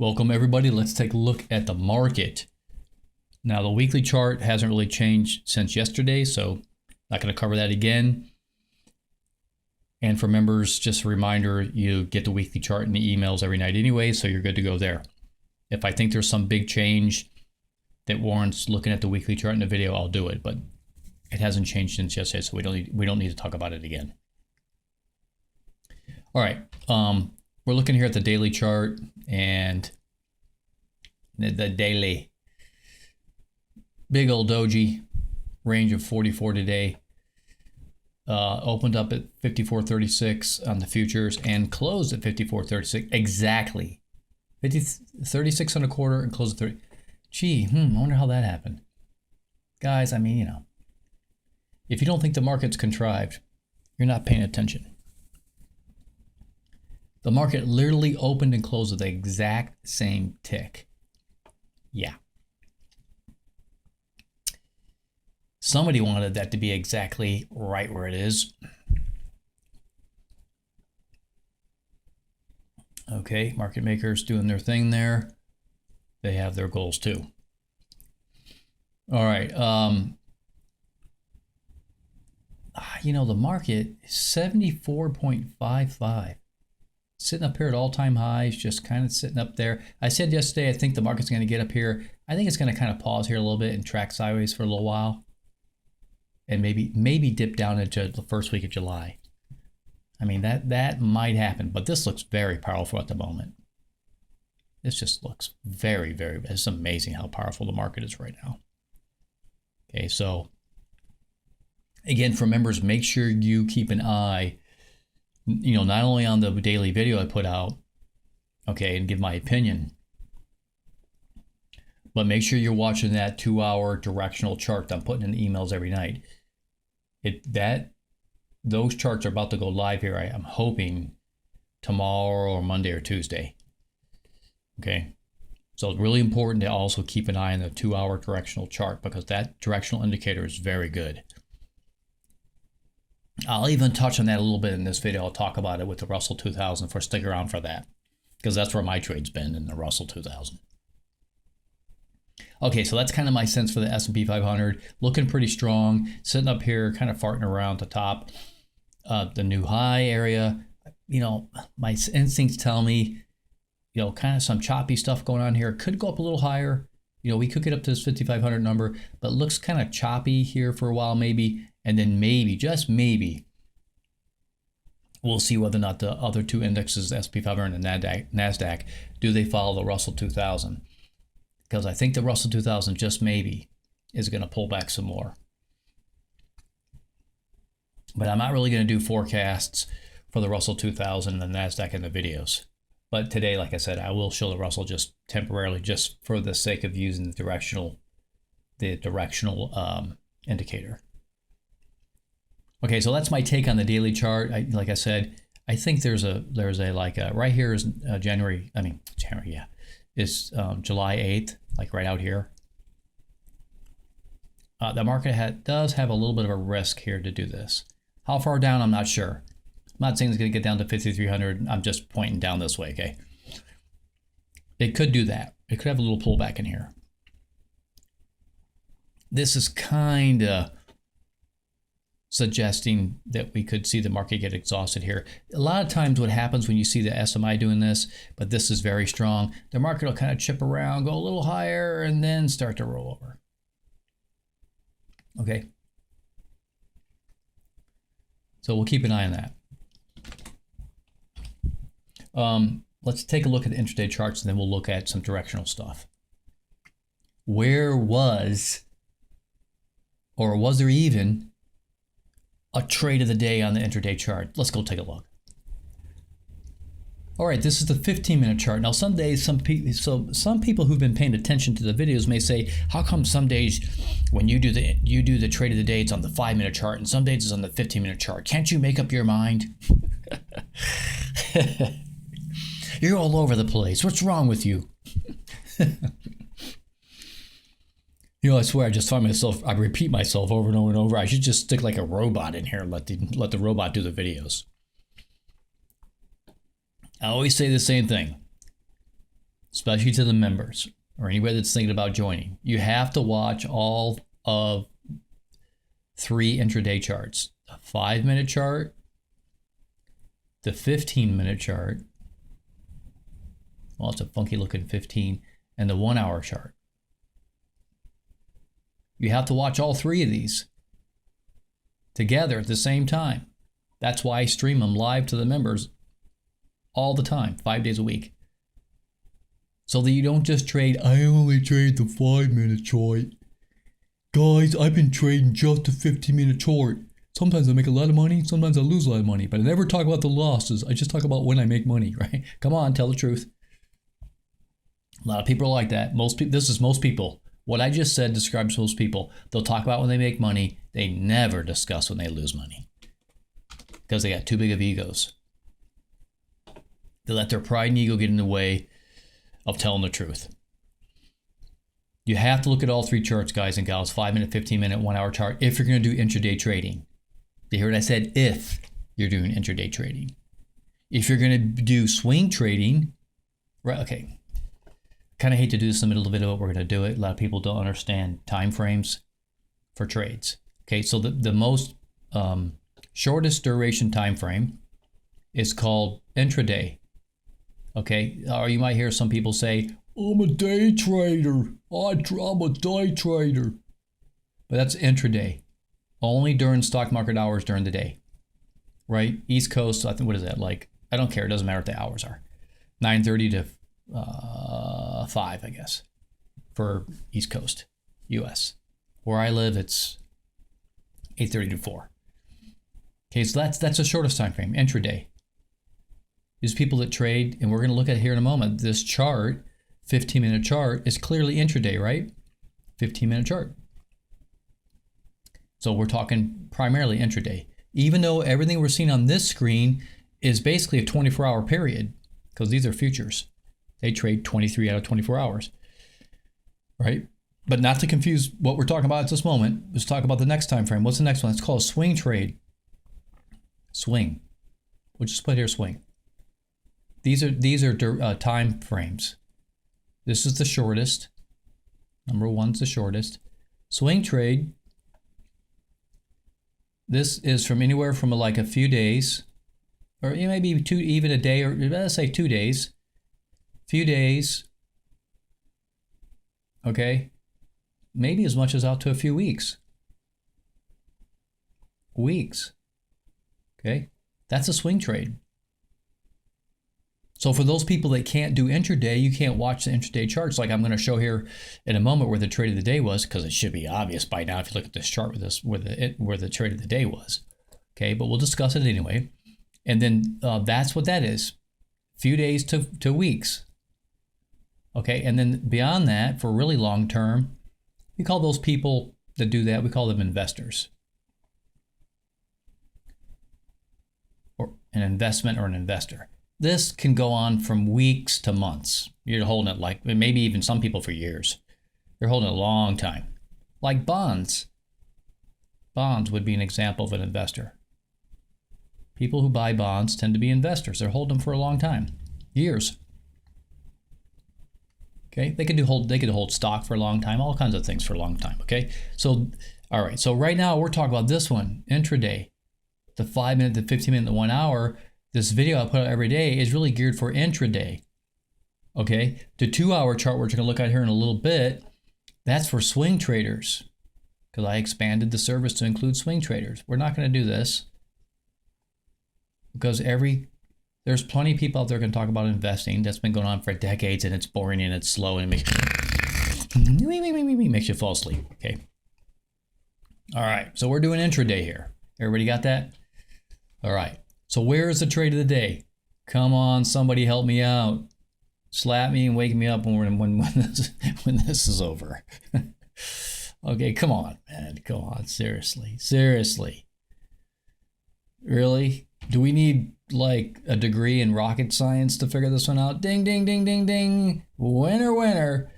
Welcome everybody. Let's take a look at the market. Now the weekly chart hasn't really changed since yesterday, so not going to cover that again. And for members, just a reminder, you get the weekly chart in the emails every night anyway, so you're good to go there. If I think there's some big change that warrants looking at the weekly chart in the video, I'll do it, but it hasn't changed since yesterday, so we don't need to talk about it again. All right, we're looking here at the daily chart and the daily big old doji range of 44 today. Opened up at 54.36 on the futures and closed at 54.36 exactly. 36 and a quarter and closed at 30. Gee, I wonder how that happened. Guys, I mean, you know, if you don't think the market's contrived, you're not paying attention. The market literally opened and closed with the exact same tick. Yeah. Somebody wanted that to be exactly right where it is. Okay, market makers doing their thing there. They have their goals too. All right. You know, the market is 74.55. Sitting up here at all-time highs, just kind of sitting up there. I said yesterday, I think the market's going to get up here. I think it's going to kind of pause here a little bit and track sideways for a little while. And maybe dip down into the first week of July. I mean, that might happen, but this looks very powerful at the moment. This just looks very, very, it's amazing how powerful the market is right now. Okay, so again, for members, make sure you keep an eye, you know, not only on the daily video I put out, okay, and give my opinion, but make sure you're watching that 2-hour directional chart that I'm putting in the emails every night. Those charts are about to go live here. I'm hoping tomorrow or Monday or Tuesday. Okay, so it's really important to also keep an eye on the 2-hour directional chart because that directional indicator is very good. I'll even touch on that a little bit in this video. I'll talk about it with the Russell 2000 for stick around for that because that's where my trade's been in the Russell 2000. Okay, so that's kind of my sense for the S&P 500. Looking pretty strong, sitting up here, kind of farting around the top. The new high area, you know, my instincts tell me, you know, kind of some choppy stuff going on here. Could go up a little higher. You know, we could get up to this 5,500 number, but looks kind of choppy here for a while maybe. And then maybe, just maybe, we'll see whether or not the other two indexes, the S&P 500 and the NASDAQ, do they follow the Russell 2000? Because I think the Russell 2000 just maybe is going to pull back some more. But I'm not really going to do forecasts for the Russell 2000 and the NASDAQ in the videos. But today, like I said, I will show the Russell just temporarily, just for the sake of using the directional indicator. Okay, so that's my take on the daily chart. Like I said, I think there's a right here is January, yeah. It's July 8th, like right out here. The market does have a little bit of a risk here to do this. How far down, I'm not sure. I'm not saying it's going to get down to 5,300. I'm just pointing down this way, okay? It could do that. It could have a little pullback in here. This is kind of suggesting that we could see the market get exhausted here. A lot of times what happens when you see the SMI doing this, but this is very strong, the market will kind of chip around, go a little higher, and then start to roll over. Okay. So we'll keep an eye on that. Let's take a look at the intraday charts, and then we'll look at some directional stuff. Where was, or was there even, a trade of the day on the intraday chart? Let's go take a look. All right, this is the 15-minute chart. Now, some days, some people who've been paying attention to the videos may say, how come some days when you do the trade of the day, it's on the 5-minute chart, and some days it's on the 15-minute chart? Can't you make up your mind? You're all over the place. What's wrong with you? You know, I swear I just find myself, I repeat myself over and over and over. I should just stick like a robot in here and let the robot do the videos. I always say the same thing. especially to the members or anybody that's thinking about joining. You have to watch all of 3 intraday charts: the 5-minute chart, the 15-minute chart. Well, it's a funky looking 15, and the 1-hour chart. You have to watch all 3 of these together at the same time. That's why I stream them live to the members all the time, 5 days a week. So that you don't just trade, I only trade the 5-minute chart. Guys, I've been trading just the 15-minute chart. Sometimes I make a lot of money, sometimes I lose a lot of money, but I never talk about the losses. I just talk about when I make money, right? Come on, tell the truth. A lot of people are like that. This is most people. What I just said describes most people. They'll talk about when they make money. They never discuss when they lose money because they got too big of egos. They let their pride and ego get in the way of telling the truth. You have to look at all 3 charts, guys and gals: 5-minute, 15-minute, 1-hour chart, if you're going to do intraday trading. You hear what I said? If you're doing intraday trading. If you're going to do swing trading, right? Okay. Kind of hate to do this in the middle of the video, but we're going to do it. A lot of people don't understand time frames for trades. Okay, so the most shortest duration time frame is called intraday. Okay, or you might hear some people say, I'm a day trader. I'm a day trader. But that's intraday. Only during stock market hours during the day. Right? East Coast, I think, what is that? Like, I don't care. It doesn't matter what the hours are. 9:30 to 5, I guess, for East Coast, US. Where I live, it's 8:30 to 4. Okay, so that's the shortest time frame, intraday. These people that trade, and we're going to look at here in a moment, this chart, 15-minute chart, is clearly intraday, right? 15-minute chart. So we're talking primarily intraday. Even though everything we're seeing on this screen is basically a 24-hour period, because these are futures. They trade 23 out of 24 hours, right? But not to confuse what we're talking about at this moment, let's talk about the next time frame. What's the next one? It's called a swing trade. Swing. We'll just put here swing. These are time frames. This is the shortest. Number 1's the shortest. Swing trade. This is from anywhere from like a few days, or it may be even a day, or let's say 2 days. Few days. Okay. Maybe as much as out to a few weeks. Weeks. Okay. That's a swing trade. So for those people that can't do intraday, you can't watch the intraday charts like I'm going to show here in a moment where the trade of the day was, because it should be obvious by now if you look at this chart with this where the trade of the day was. Okay, but we'll discuss it anyway. And then that's what that is. Few days to weeks. Okay, and then beyond that, for really long term, we call those people that do that, we call them investors. Or an investment or an investor. This can go on from weeks to months. You're holding it like, maybe even some people for years. They're holding it a long time. Like bonds. Bonds would be an example of an investor. People who buy bonds tend to be investors. They're holding them for a long time. Years. Okay, they could hold stock for a long time, all kinds of things for a long time. Okay, so all right, so right now we're talking about this one, intraday. The 5-minute, the 15-minute, the 1 hour. This video I put out every day is really geared for intraday. Okay, the 2-hour chart we're going to look at here in a little bit, that's for swing traders, because I expanded the service to include swing traders. We're not going to do this because there's plenty of people out there going to talk about investing. That's been going on for decades, and it's boring and it's slow and it makes you fall asleep. Okay. All right. So we're doing intraday here. Everybody got that? All right. So where is the trade of the day? Come on, somebody help me out. Slap me and wake me up when this is over. Okay, come on, man. Come on. Seriously. Really? Do we need like a degree in rocket science to figure this one out? Ding, ding, ding, ding, ding. Winner.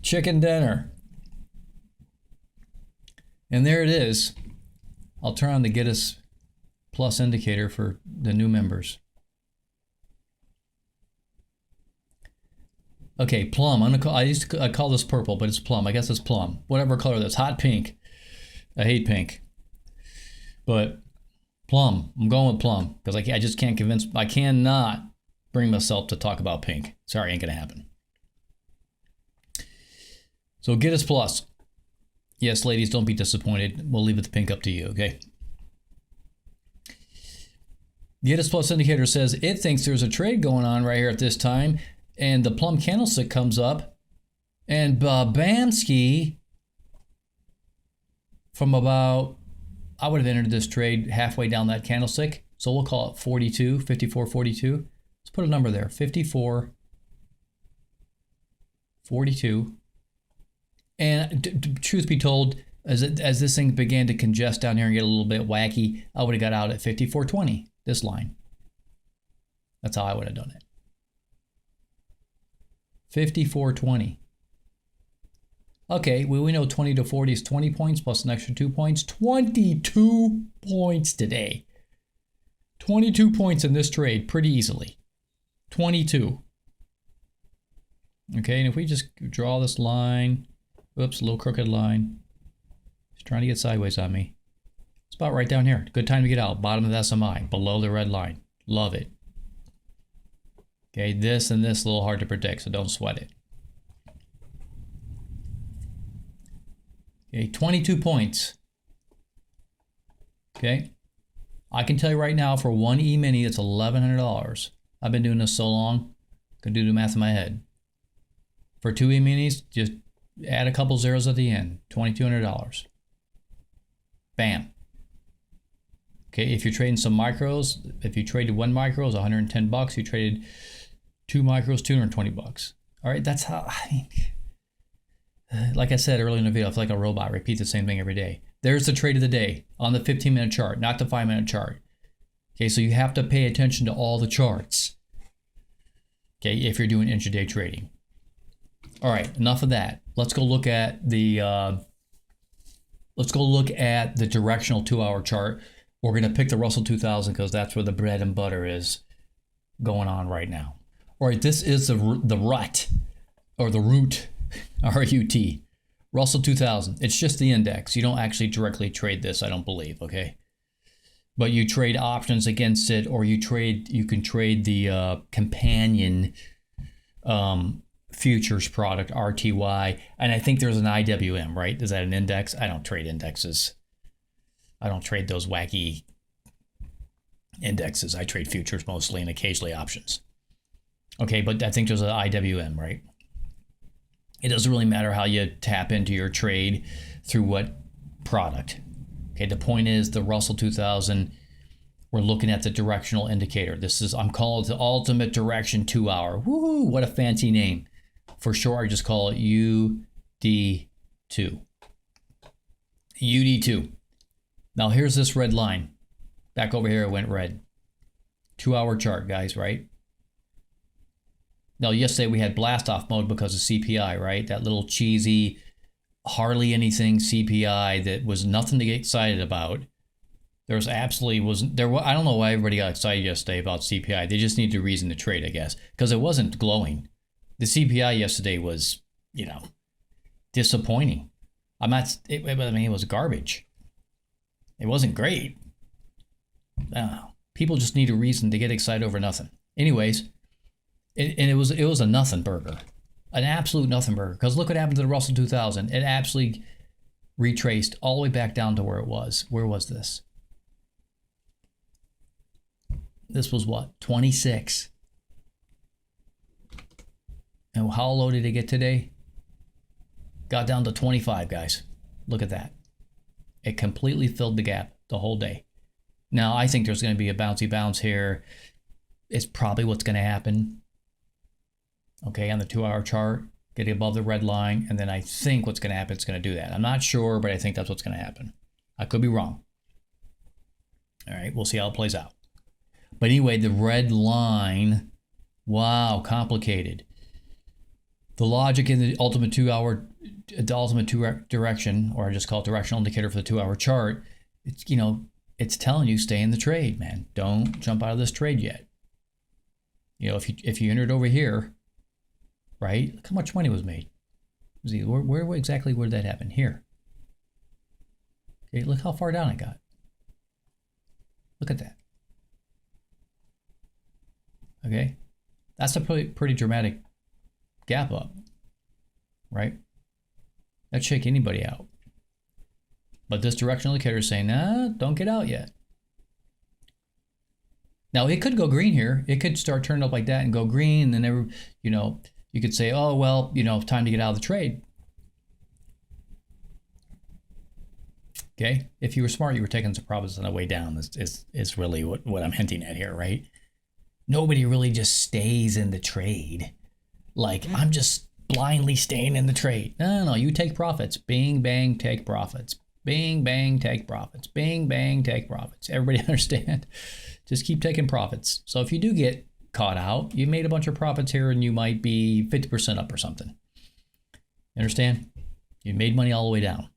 Chicken dinner. And there it is. I'll turn on the Get Us Plus indicator for the new members. Okay, plum. I call this purple, but it's plum. I guess it's plum. Whatever color that's hot pink. I hate pink. But plum. I'm going with plum because I just can't convince. I cannot bring myself to talk about pink. Sorry, ain't gonna happen. So Giddus Plus. Yes, ladies, don't be disappointed. We'll leave the pink up to you, okay? Giddus Plus indicator says it thinks there's a trade going on right here at this time, and the plum candlestick comes up, and Bamski from about, I would have entered this trade halfway down that candlestick, so we'll call it 42, 54, 42. Let's put a number there, 54, 42. And truth be told, as this thing began to congest down here and get a little bit wacky, I would have got out at 54.20, this line. That's how I would have done it. 54.20. Okay, we know 20 to 40 is 20 points plus an extra 2 points. 22 points today. 22 points in this trade pretty easily. 22. Okay, and if we just draw this line, oops, a little crooked line. It's trying to get sideways on me. It's about right down here. Good time to get out. Bottom of the SMI, below the red line. Love it. Okay, this and this a little hard to predict, so don't sweat it. Okay, 22 points. Okay, I can tell you right now for one E-mini, it's $1,100. I've been doing this so long, I can do the math in my head. For two E-minis, just add a couple zeros at the end, $2,200. Bam. Okay, if you're trading some micros, if you traded one micro, it's $110. You traded two micros, $220. All right, that's how, I mean, like I said earlier in the video, I feel like a robot, repeat the same thing every day. There's the trade of the day on the 15-minute chart, not the 5-minute chart. Okay, so you have to pay attention to all the charts. Okay, if you're doing intraday trading. All right, enough of that. Let's go look at the directional 2-hour chart. We're going to pick the Russell 2000 because that's where the bread and butter is going on right now. All right, this is the rut or the root, R-U-T, Russell 2000. It's just the index. You don't actually directly trade this, I don't believe. Okay, but you trade options against it, or you can trade the companion futures product, RTY, and I think there's an IWM, right? Is that an index? I don't trade indexes. I don't trade those wacky indexes. I trade futures mostly and occasionally options. Okay, but I think there's an IWM, right? It doesn't really matter how you tap into your trade through what product. Okay, the point is the Russell 2000, we're looking at the directional indicator. I'm calling it the ultimate direction 2-hour. Woo, what a fancy name. For sure, I just call it UD2. UD2. Now here's this red line. Back over here it went red. 2-hour chart, guys, right? Now yesterday we had blast off mode because of CPI, right? That little cheesy, hardly anything CPI that was nothing to get excited about. I don't know why everybody got excited yesterday about CPI. They just need a reason to trade, I guess, because it wasn't glowing. The CPI yesterday was, disappointing. It was garbage. It wasn't great. I don't know. People just need a reason to get excited over nothing. Anyways, it was a nothing burger, an absolute nothing burger. Because look what happened to the Russell 2000. It absolutely retraced all the way back down to where it was. Where was this? This was what? 26. And how low did it get today? Got down to 25, guys. Look at that. It completely filled the gap the whole day. Now, I think there's going to be a bouncy bounce here. It's probably what's going to happen. Okay, on the 2-hour chart, getting above the red line, and then I think what's going to happen, it's going to do that. I'm not sure, but I think that's what's going to happen. I could be wrong. All right, we'll see how it plays out. But anyway, the red line, wow, complicated. The logic in the ultimate 2-hour, the ultimate direction, or I just call it directional indicator for the 2-hour chart, it's, it's telling you stay in the trade, man. Don't jump out of this trade yet. If you entered over here, right? Look how much money was made. See, where exactly did that happen? Here. Okay, look how far down it got. Look at that. Okay, that's a pretty dramatic gap up, right? That'd shake anybody out. But this directional indicator is saying, nah, don't get out yet. Now it could go green here. It could start turning up like that and go green, and then you could say, oh well, time to get out of the trade. Okay, if you were smart, you were taking some profits on the way down. Is really what I'm hinting at here, right? Nobody really just stays in the trade. Like, I'm just blindly staying in the trade. No, you take profits. Bing, bang, take profits. Bing, bang, take profits. Bing, bang, take profits. Everybody understand? Just keep taking profits. So if you do get caught out, you made a bunch of profits here and you might be 50% up or something. You understand? You made money all the way down.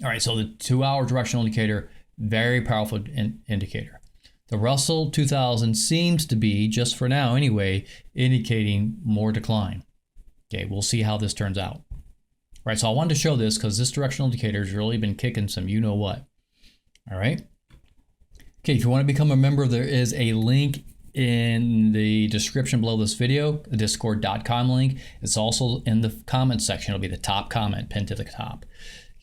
All right, so the 2-hour directional indicator, very powerful indicator. The Russell 2000 seems to be, just for now anyway, indicating more decline. Okay, we'll see how this turns out. All right, so I wanted to show this because this directional indicator has really been kicking some you-know-what. All right. Okay, if you want to become a member, there is a link in the description below this video, the discord.com link. It's also in the comment section. It'll be the top comment pinned to the top.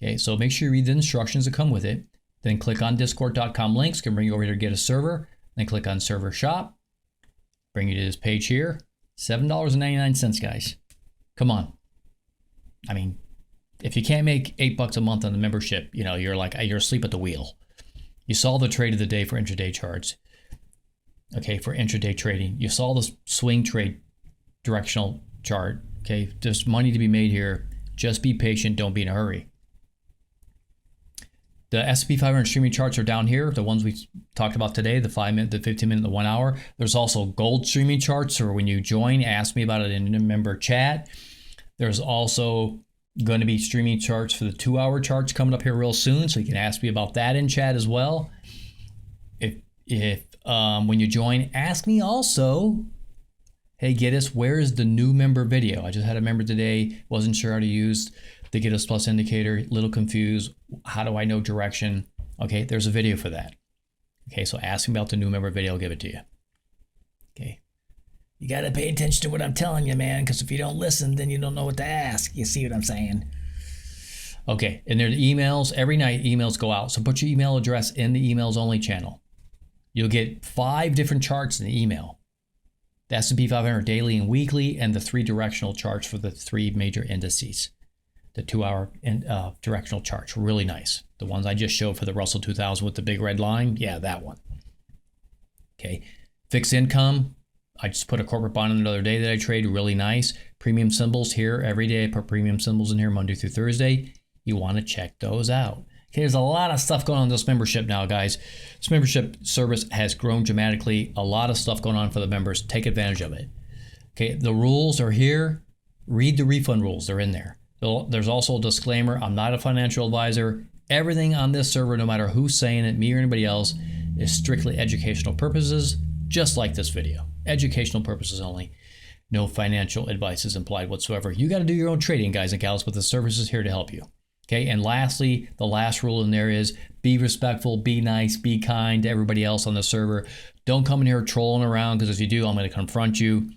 Okay, so make sure you read the instructions that come with it. Then click on discord.com links, can bring you over here to get a server. Then click on server shop, bring you to this page here. $7.99, guys. Come on. I mean, if you can't make $8 a month on the membership, you're asleep at the wheel. You saw the trade of the day for intraday charts. Okay, for intraday trading. You saw the swing trade directional chart. Okay, there's money to be made here. Just be patient, don't be in a hurry. The S&P 500 streaming charts are down here, the ones we talked about today, the 5-minute, the 15-minute, the 1 hour. There's also gold streaming charts, or when you join, ask me about it in the member chat. There's also going to be streaming charts for the 2-hour charts coming up here real soon, so you can ask me about that in chat as well. If when you join, ask me also, hey, Gittes, where is the new member video? I just had a member today, wasn't sure how to use the Gittes Plus indicator, little confused. How do I know direction? Okay, there's a video for that. Okay, so ask me about the new member video, I'll give it to you. Okay. You got to pay attention to what I'm telling you, man, because if you don't listen, then you don't know what to ask. You see what I'm saying? Okay, and there are the emails. Every night, emails go out. So put your email address in the emails only channel. You'll get 5 different charts in the email. The S&P 500 daily and weekly, and the 3 directional charts for the 3 major indices. The 2-hour directional charts, really nice. The ones I just showed for the Russell 2000 with the big red line, yeah, that one. Okay, fixed income. I just put a corporate bond in another day that I trade, really nice. Premium symbols here every day. I put premium symbols in here Monday through Thursday. You want to check those out. Okay, there's a lot of stuff going on in this membership now, guys. This membership service has grown dramatically. A lot of stuff going on for the members. Take advantage of it. Okay, the rules are here. Read the refund rules. They're in there. There's also a disclaimer. I'm not a financial advisor. Everything on this server, no matter who's saying it, me or anybody else, is strictly educational purposes, just like this video. Educational purposes only. No financial advice is implied whatsoever. You got to do your own trading, guys and gals, but the service is here to help you. Okay, and lastly, the last rule in there is be respectful, be nice, be kind to everybody else on the server. Don't come in here trolling around, because if you do, I'm going to confront you.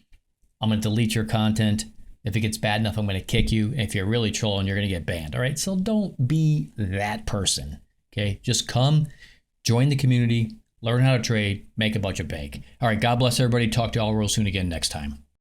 I'm going to delete your content. If it gets bad enough, I'm going to kick you. If you're really trolling, you're going to get banned. All right, so don't be that person. Okay, just come, join the community, learn how to trade, make a bunch of bank. All right, God bless everybody. Talk to you all real soon again next time.